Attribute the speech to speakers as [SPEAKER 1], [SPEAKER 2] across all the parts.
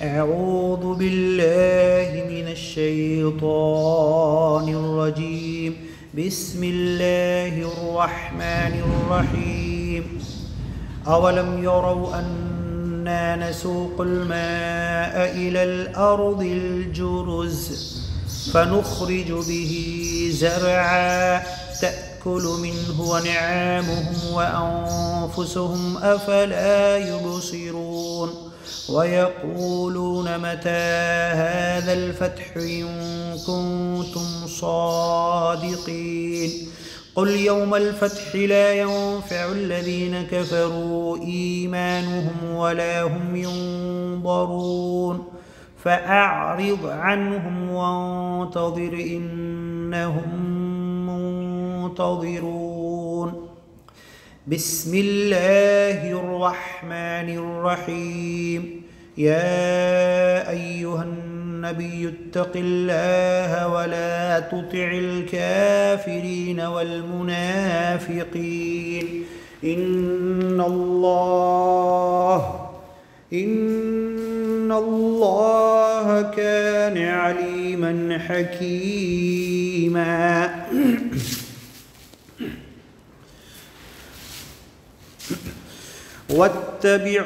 [SPEAKER 1] أعوذ بالله من الشيطان الرجيم. بسم الله الرحمن الرحيم. أولم يروا أنا نسوق الماء إلى الأرض الجرز فنخرج به زرعا تأكل منه ونعامهم وأنفسهم أفلا يبصرون ويقولون متى هذا الفتح إن كنتم صادقين قل يوم الفتح لا ينفع الذين كفروا إيمانهم ولا هم ينظرون فأعرض عنهم وانتظر إنهم منتظرون. بسم الله الرحمن الرحيم. يا أيها النبي اتق الله ولا تطع الكافرين والمنافقين إن الله كان عليما حكيما. واتبع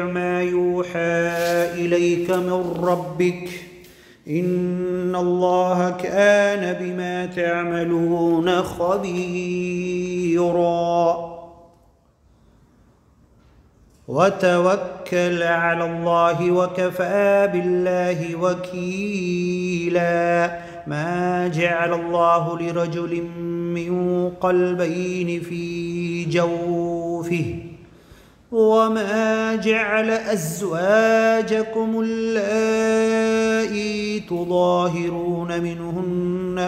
[SPEAKER 1] ما يوحى إليك من ربك إن الله كان بما تعملون خبيرا. وتوكل على الله وكفى بالله وكيلا. ما جعل الله لرجل من قلبين في جوفه وما جعل أزواجكم اللائي تظاهرون منهن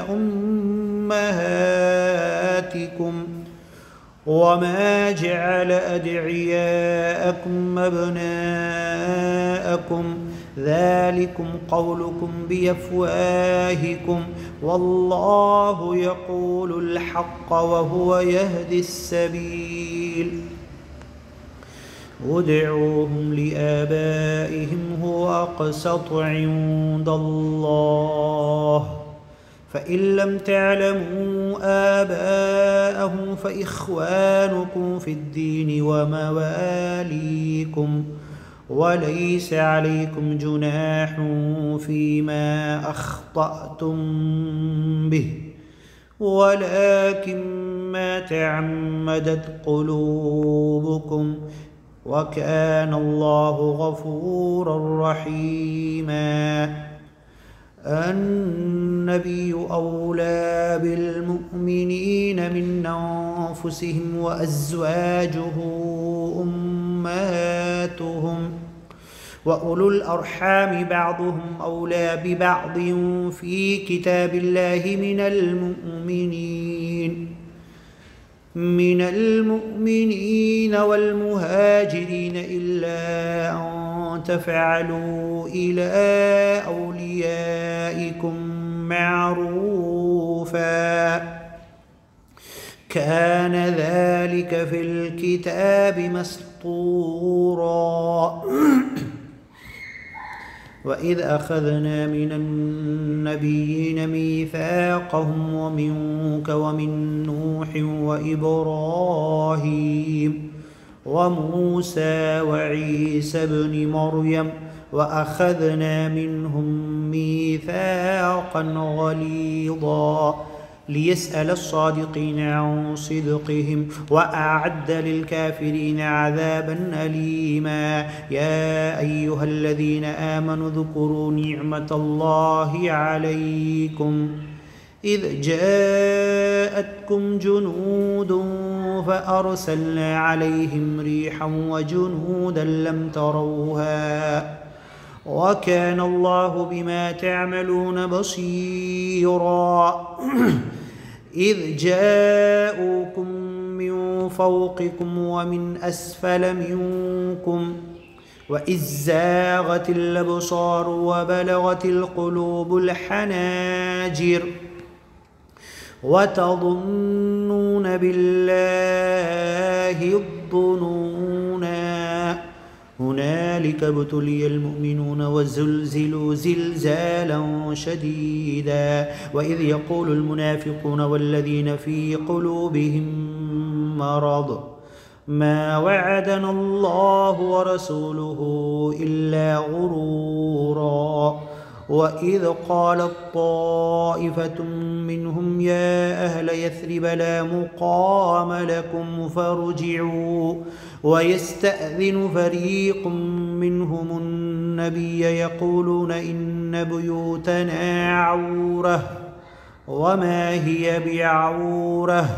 [SPEAKER 1] أمهاتكم وما جعل أدعياءكم أبناءكم ذلكم قولكم بأفواهكم والله يقول الحق وهو يهدي السبيل. ادعوهم لآبائهم هو أقسط عند الله فإن لم تعلموا آباءهم فإخوانكم في الدين ومواليكم وليس عليكم جناح فيما أخطأتم به ولكن ما تعمدت قلوبكم وكان الله غفورا رحيما. النبي أولى بالمؤمنين من أنفسهم وأزواجه أمهاتهم وأولو الأرحام بعضهم أولى ببعض في كتاب الله من المؤمنين والمهاجرين إلا أن تفعلوا إلى أوليائكم معروفا كان ذلك في الكتاب مسطورا. وإذ أخذنا من النبيين ميثاقهم ومنك ومن نوح وإبراهيم وموسى وعيسى بن مريم وأخذنا منهم ميثاقا غليظا ليسأل الصادقين عن صدقهم وأعد للكافرين عذابا أليما. يا أيها الذين آمنوا اذكروا نعمة الله عليكم إذ جاءتكم جنود فأرسلنا عليهم ريحا وجنودا لم تروها وكان الله بما تعملون بصيرا. إذ جاءوكم من فوقكم ومن أسفل منكم وإذ زاغت الأبصار وبلغت القلوب الحناجر وتظنون بالله يحضنونا هنالك ابتلي المؤمنون وزلزلوا زلزالا شديدا وإذ يقول المنافقون والذين في قلوبهم مرض ما وعدنا الله ورسوله إلا غرورا وإذ قالت طائفة منهم يا أهل يثرب لا مقام لكم فارجعوا ويستأذن فريق منهم النبي يقولون إن بيوتنا عورة وما هي بعورة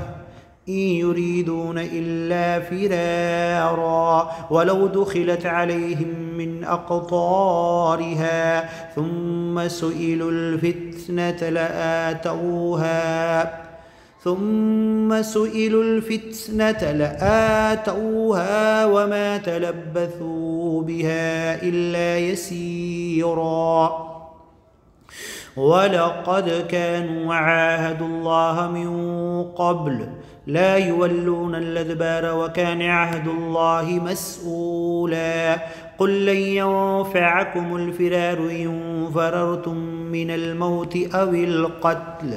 [SPEAKER 1] إن يريدون إلا فرارا ولو دخلت عليهم من أقطارها ثم سئلوا الفتنة لآتوها وما تلبثوا بها إلا يسيرا ولقد كانوا عاهدوا الله من قبل لا يولون الأدبار وكان عهد الله مسؤولا قل لن ينفعكم الفرار إن فررتم من الموت أو القتل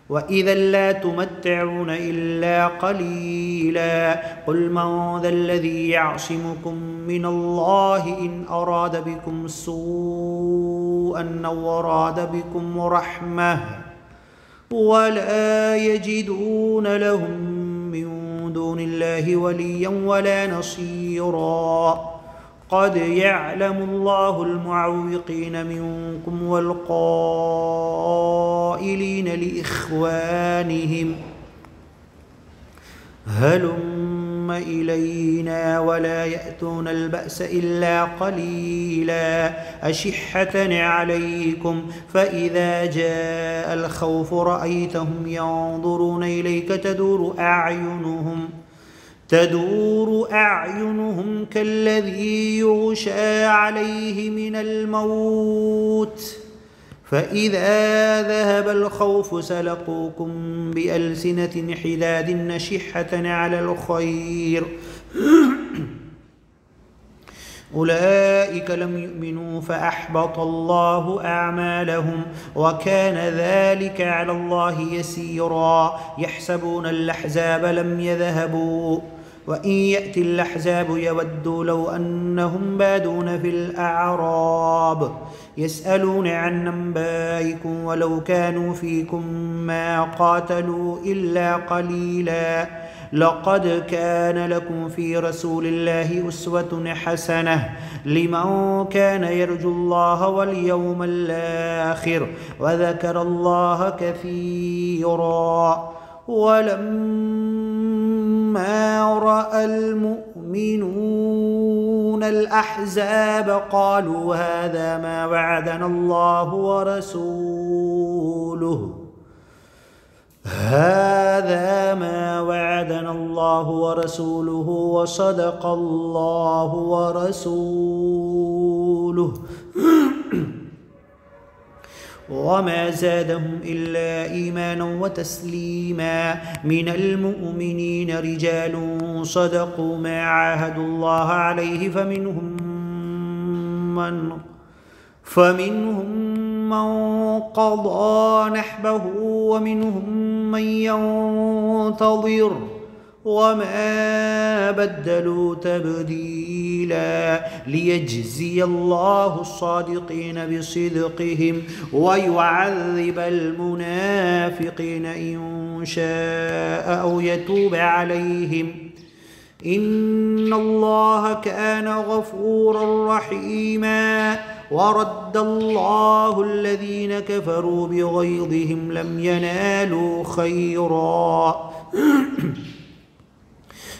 [SPEAKER 1] وإذا لا تمتعون إلا قليلا قل من ذا الذي يعصمكم من الله إن أراد بكم سوءا أو أراد بكم رحمة ولا يجدون لهم من دون الله وليا ولا نصيرا قد يعلم الله المعوقين منكم والقائلين لإخوانهم هلم إلينا ولا يأتون البأس إلا قليلا أشحة عليكم فإذا جاء الخوف رأيتهم ينظرون إليك تدور أعينهم كالذي يغشى عليه من الموت فإذا ذهب الخوف سلقوكم بألسنة حداد نشحة على الخير أولئك لم يؤمنوا فأحبط الله أعمالهم وكان ذلك على الله يسيرا يحسبون الأحزاب لم يذهبوا وإن يأتي الأحزاب يودوا لو أنهم بادون في الأعراب يسألون عن أنبائكم ولو كانوا فيكم ما قاتلوا إلا قليلا لقد كان لكم في رسول الله أسوة حسنة لمن كان يرجو الله واليوم الآخر وذكر الله كثيرا ولما رأى المؤمنون الأحزاب قالوا هذا ما وعدنا الله ورسوله وصدق الله ورسوله وما زادهم إلا إيمانا وتسليما من المؤمنين رجال صدقوا ما عاهدوا الله عليه فمنهم من قضى نحبه ومنهم من ينتظر وما بدلوا تبديلا ليجزي الله الصادقين بصدقهم ويعذب المنافقين إن شاء أو يتوب عليهم إن الله كان غفورا رحيما ورد الله الذين كفروا بغيظهم لم ينالوا خيرا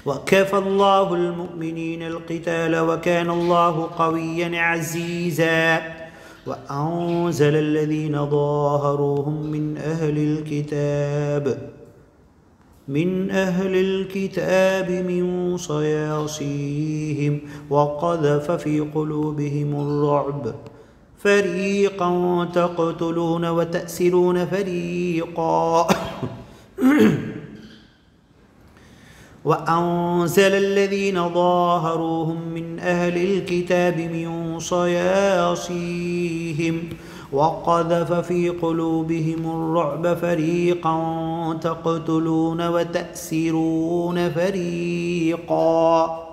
[SPEAKER 1] وكفى الله المؤمنين القتال وكان الله قويا عزيزا وأنزل الذين ظاهروهم من أهل الكتاب من صياصيهم وقذف في قلوبهم الرعب فريقا تقتلون وتأسرون فريقا وأنزل الذين ظاهروهم من أهل الكتاب من صياصيهم وقذف في قلوبهم الرعب فريقا تقتلون وتأسرون فريقا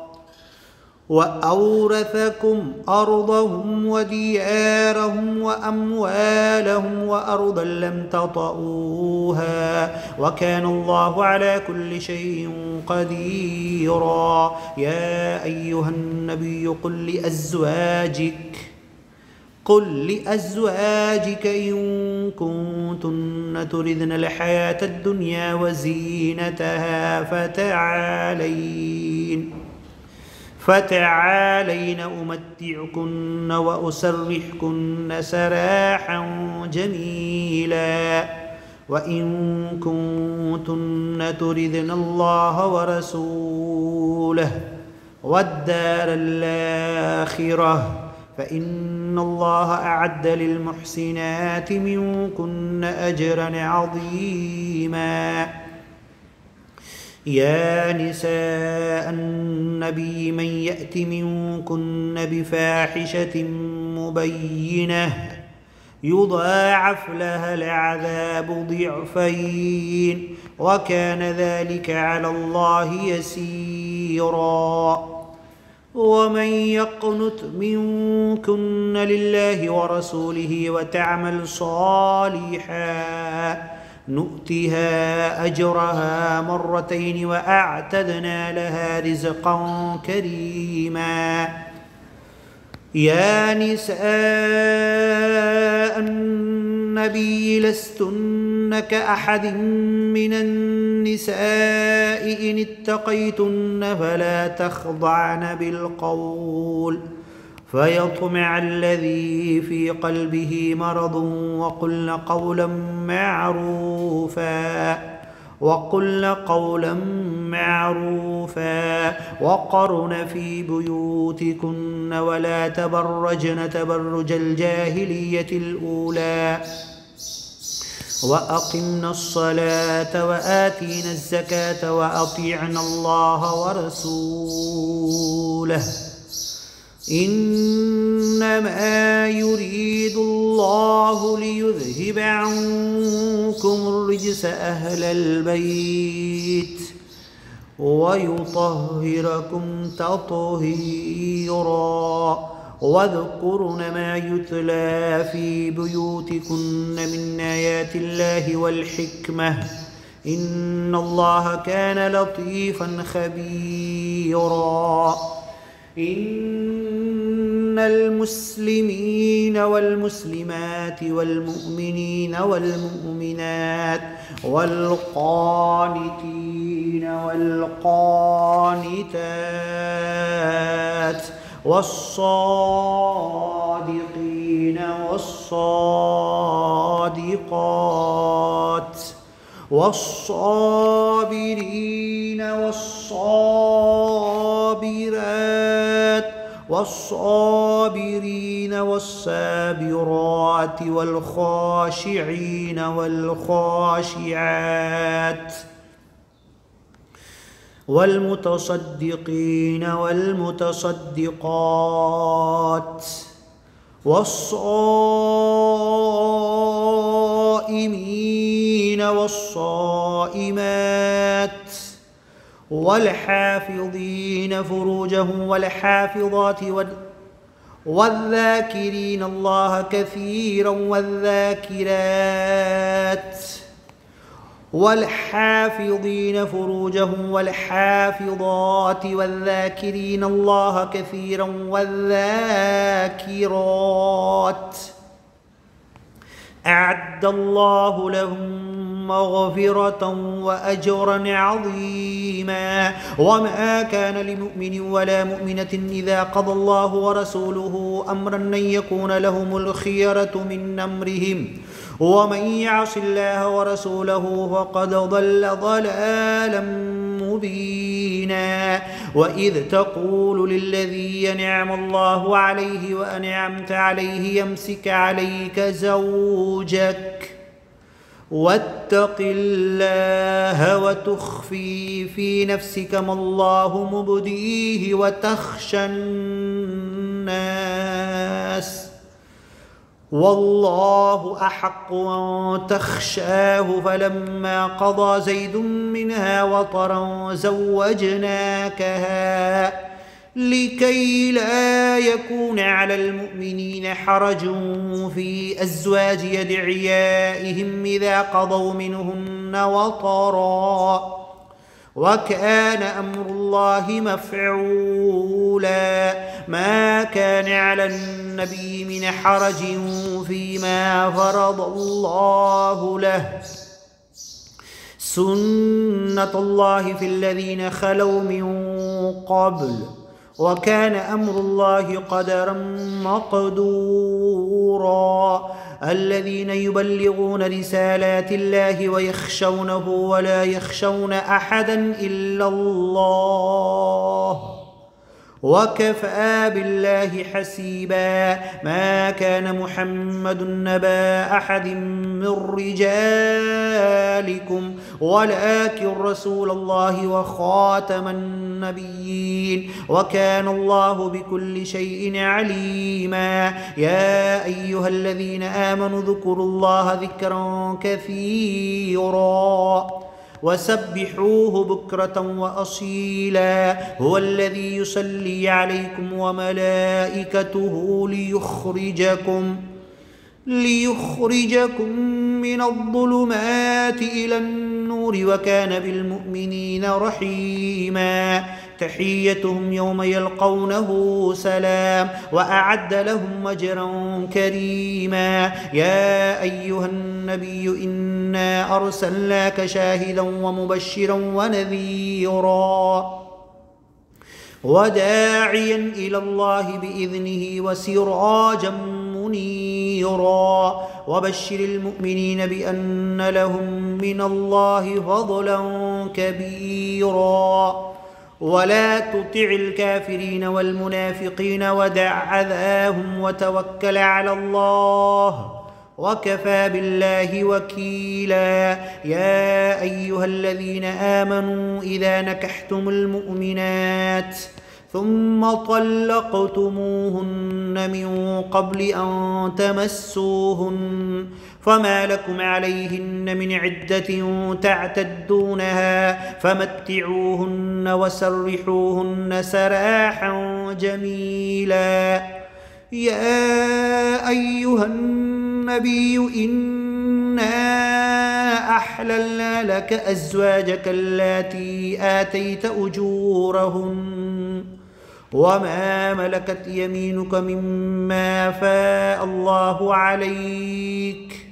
[SPEAKER 1] وأورثكم أرضهم وديارهم وأموالهم وأرضا لم تطئوها وكان الله على كل شيء قديرا. يا أيها النبي قل لأزواجك إن كنتن تردن الحياة الدنيا وزينتها فتعالين أمتعكن وأسرحكن سراحا جميلا وإن كنتن تردن الله ورسوله والدار الآخرة فإن الله أعد للمحسنات منكن أجرا عظيما. يا نساء النبي من يأت منكن بفاحشة مبينة يضاعف لها العذاب ضعفين وكان ذلك على الله يسيرا. ومن يقنت منكن لله ورسوله وتعمل صالحا نؤتها أجرها مرتين وأعتدنا لها رزقا كريما. يا نساء النبي لستن كأحد من النساء إن اتقيتن فلا تخضعن بالقول فيطمع الذي في قلبه مرض وقلن قولا معروفا وقرن في بيوتكن ولا تبرجن تبرج الجاهلية الأولى وأقمنا الصلاة وآتينا الزكاة وأطيعنا الله ورسوله إنما يريد الله ليذهب عنكم الرجس أهل البيت ويطهركم تطهيرا. واذكرن ما يتلى في بيوتكن من آيات الله والحكمة إن الله كان لطيفا خبيرا. إن المسلمين والمسلمات والمؤمنين والمؤمنات والقانتين والقانتات والصادقين والصادقات والصابرين والصابرات والصابرين والصابرات والخاشعين والخاشعات والمتصدقين والمتصدقات والصائمين والصائمات والحافظين فروجهم والحافظات والذاكرين الله كثيرا والذاكرات والحافظين فروجهم والحافظات والذاكرين الله كثيرا والذاكرات أعد الله لهم مغفرة وأجرا عظيما. وما كان لمؤمن ولا مؤمنة إذا قضى الله ورسوله أمرا أن يكون لهم الخيرة من أمرهم ومن يعص الله ورسوله فقد ضل ضلالا مبينا. وإذ تقول للذي ينعم الله عليه وأنعمت عليه يمسك عليك زوجك واتق الله وتخفي في نفسك ما الله مبديه وتخشى الناس والله أحق أن تخشاه. فلما قضى زيد منها وطرا زوجناكها لكي لا يكون على المؤمنين حرج في أزواج أدعيائهم إذا قضوا منهن وطرا وكان أمر الله مفعولا. ما كان على النبي من حرج فيما فرض الله له، سنة الله في الذين خلوا من قبل وكان أمر الله قدرا مقدورا. الذين يبلغون رسالات الله ويخشونه ولا يخشون أحدا إلا الله وكفى بالله حسيبا. ما كان محمد نبا أحد من رجالكم ولكن رسول الله وخاتم النبيين وكان الله بكل شيء عليما. يا أيها الذين آمنوا اذكروا الله ذكرا كثيرا وسبحوه بكرة وأصيلا. هو الذي يصلي عليكم وملائكته ليخرجكم من الظلمات إلى النور وكان بالمؤمنين رحيما. تحيتهم يوم يلقونه سلام وأعد لهم أجرا كريما. يا أيها النبي إنا أرسلناك شاهدا ومبشرا ونذيرا وداعيا إلى الله بإذنه وسراجا منيرا. وبشر المؤمنين بأن لهم من الله فضلا كبيرا. ولا تطع الكافرين والمنافقين ودع أذاهم وتوكل على الله وكفى بالله وكيلا. يا أيها الذين آمنوا إذا نكحتم المؤمنات ثم طلقتموهن من قبل أن تمسوهن فما لكم عليهن من عدة تعتدونها فمتعوهن وسرحوهن سراحا جميلا. يا أيها النبي إنا أحللنا لك أزواجك اللاتي آتيت أجورهن وما ملكت يمينك مما أفاء الله عليك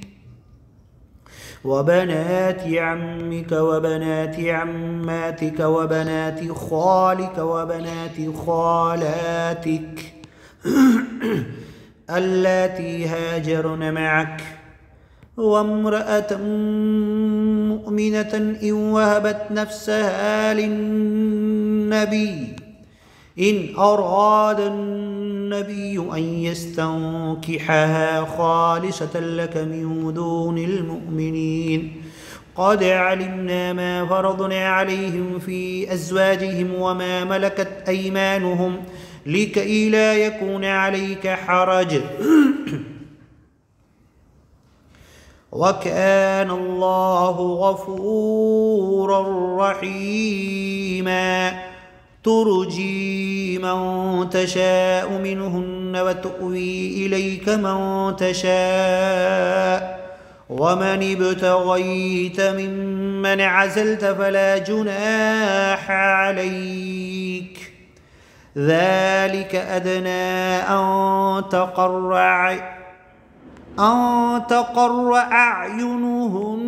[SPEAKER 1] وبنات عمك وبنات عماتك وبنات خالك وبنات خالاتك اللاتي هاجرن معك وامرأة مؤمنة إن وهبت نفسها للنبي إن أراد النبي أن يستنكحها خالصة لك من دون المؤمنين. قد علمنا ما فرضنا عليهم في أزواجهم وما ملكت أيمانهم لكي لا يكون عليك حرج وكان الله غفورا رحيما. ترجي من تشاء منهن وتؤوي إليك من تشاء ومن ابتغيت ممن عزلت فلا جناح عليك ذلك أدنى أن تقر أعينهن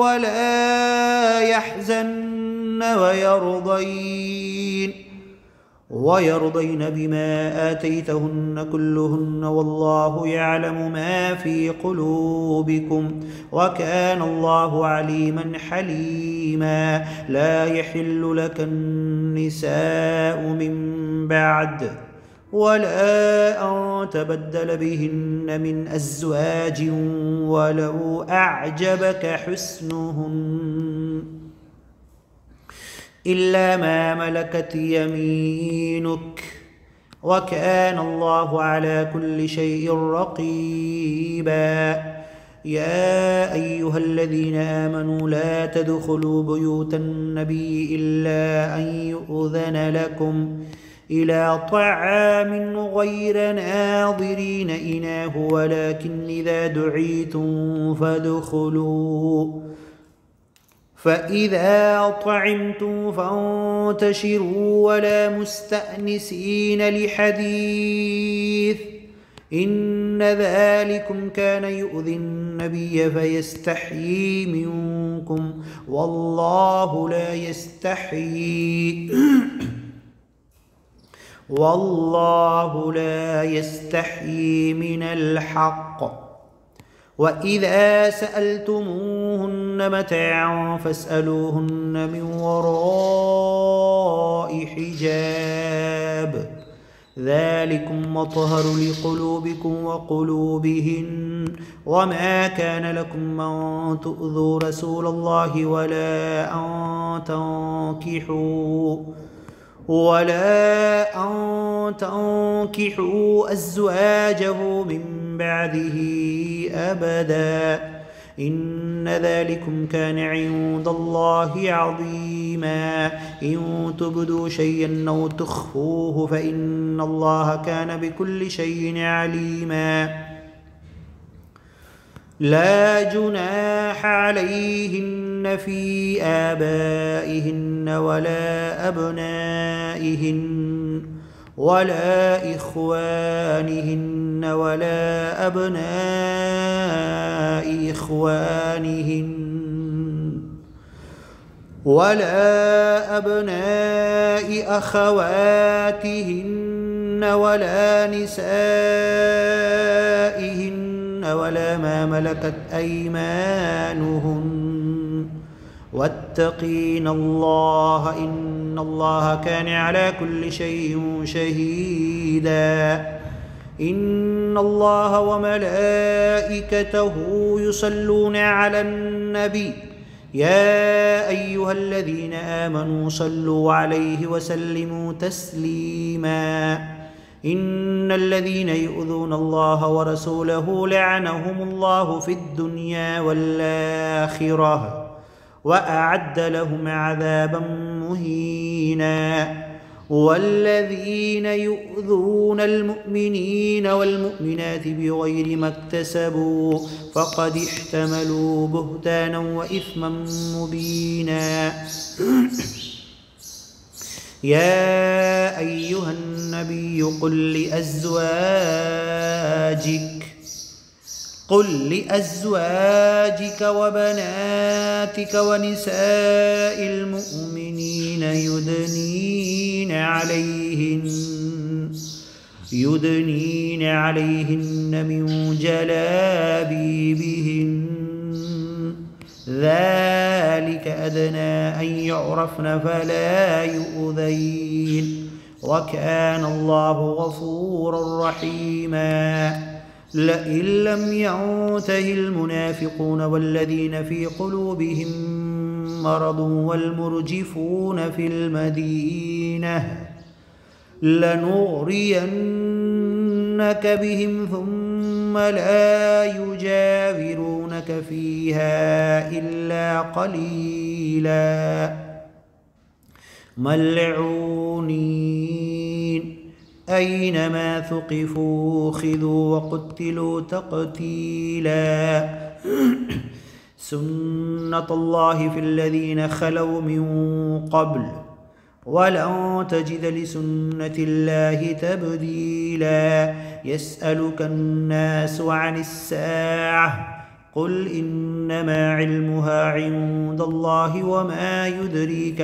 [SPEAKER 1] ولا يحزن ويرضين بما آتيتهن كلهن والله يعلم ما في قلوبكم وكان الله عليما حليما. لا يحل لك النساء من بعد ولا أن تبدل بهن من أزواج ولو أعجبك حسنهن إلا ما ملكت يمينك وكان الله على كل شيء رقيبا. يا أيها الذين آمنوا لا تدخلوا بيوت النبي إلا أن يؤذن لكم إلى طعام غير ناظرين إناه ولكن إذا دعيتم فادخلوا فإذا طعمتم فانتشروا ولا مستأنسين لحديث إن ذلكم كان يؤذي النبي فيستحيي منكم والله لا يستحيي من الحق. وإذا سألتموهن متاعا فاسألوهن من وراء حجاب ذلكم أطهر لقلوبكم وقلوبهن وما كان لكم أن تؤذوا رسول الله ولا أن تنكحوا أزواجه من بعده أبدا إن ذلكم كان عند الله عظيما. إن تبدوا شيئا أو تخفوه فإن الله كان بكل شيء عليما. لا جناح عليهن في آبائهن ولا أبنائهن ولا إخوانهن ولا أبناء إخوانهن ولا أبناء أخواتهن ولا نسائهن ولا ما ملكت أيمانهن واتقين الله إن الله كان على كل شيء شهيدا. إن الله وملائكته يصلون على النبي يا أيها الذين آمنوا صلوا عليه وسلموا تسليما. إن الذين يؤذون الله ورسوله لعنهم الله في الدنيا والآخرة وأعد لهم عذابا مهينا. والذين يؤذون المؤمنين والمؤمنات بغير ما اكتسبوا فقد احتملوا بهتانا وإثما مبينا. يا أيها النبي قل لأزواجك وبناتك ونساء المؤمنين يدنين عليهن من جلابيبهن ذلك أدنى أن يعرفن فلا يؤذين وكان الله غفورا رحيما. لئن لم ينته المنافقون والذين في قلوبهم مرض والمرجفون في المدينة لنغرينك بهم ثم لا يجاورونك فيها إلا قليلا ملعونين أينما ثقفوا خذوا وقتلوا تقتيلا. سنة الله في الذين خلوا من قبل ولن تجد لسنة الله تبديلا. يسألك الناس عن الساعة قل إنما علمها عند الله وما يدريك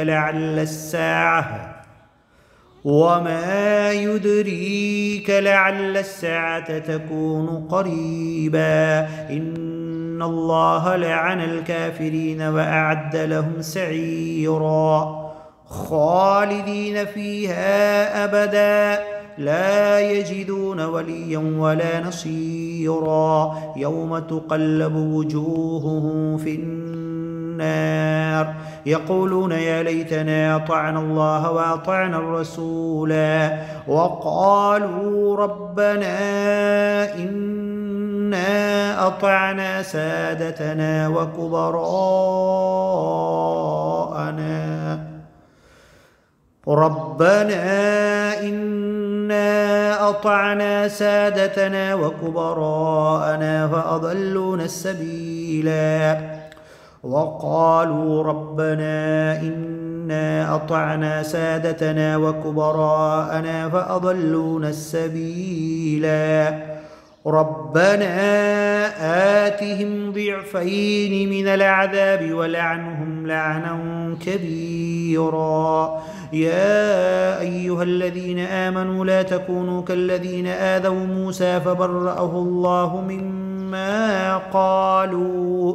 [SPEAKER 1] لعل الساعة تكون قريبا. إن الله لعن الكافرين وأعد لهم سعيرا خالدين فيها أبدا لا يجدون وليا ولا نصيرا يوم تقلب وجوههم في النار يقولون يا ليتنا أطعنا الله وأطعنا الرسولا وقالوا ربنا إنا أطعنا سادتنا وكبراءنا فأضلونا السبيلا وقالوا ربنا إنا أطعنا سادتنا وكبراءنا فأضلونا السبيلا ربنا آتهم ضعفين من العذاب ولعنهم لعنا كبيرا يا أيها الذين آمنوا لا تكونوا كالذين آذوا موسى فبرأه الله مما قالوا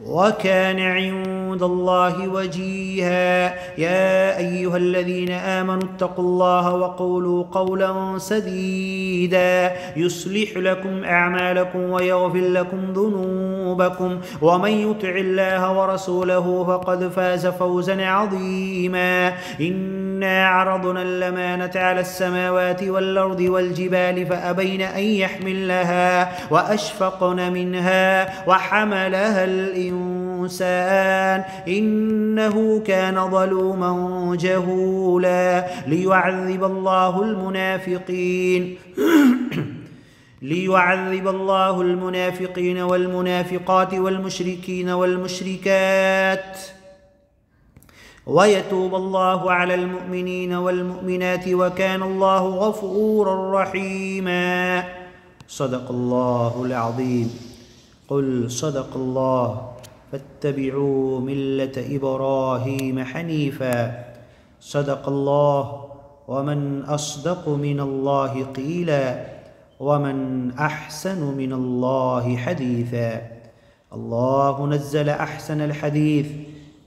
[SPEAKER 1] وكان عند الله وجيها يا أيها الذين آمنوا اتقوا الله وقولوا قولا سديدا يصلح لكم أعمالكم ويغفر لكم ذنوبكم ومن يطع الله ورسوله فقد فاز فوزا عظيما إنا عرضنا الأمانة على السماوات والأرض والجبال فأبين أن يحملنها وأشفقن منها وحملها الإنسان إنه كان ظلوما جهولا ليعذب الله المنافقين والمنافقات والمشركين والمشركات ويتوب الله على المؤمنين والمؤمنات وكان الله غفورا رحيما صدق الله العظيم قل صدق الله فاتبعوا ملة إبراهيم حنيفا صدق الله ومن أصدق من الله قيلا ومن أحسن من الله حديثا الله نزل أحسن الحديث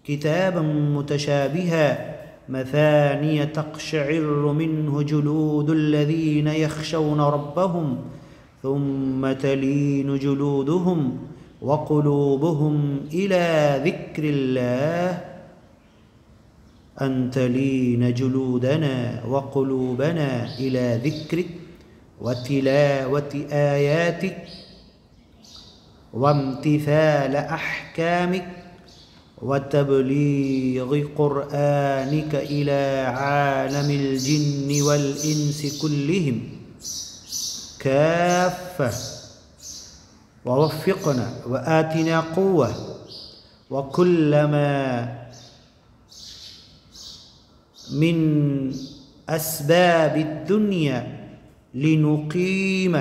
[SPEAKER 1] كتابا متشابها مثانية تقشعر منه جلود الذين يخشون ربهم ثم تلين جلودهم وقلوبهم إلى ذكر الله أن تلين جلودنا وقلوبنا إلى ذكرك وتلاوة آياتك وامتثال أحكامك وتبليغ قرآنك إلى عالم الجن والإنس كلهم كافة ووفقنا وآتنا قوة وكلما من أسباب الدنيا لنقيم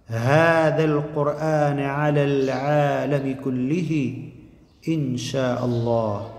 [SPEAKER 1] هذا القرآن على العالم كله إن شاء الله.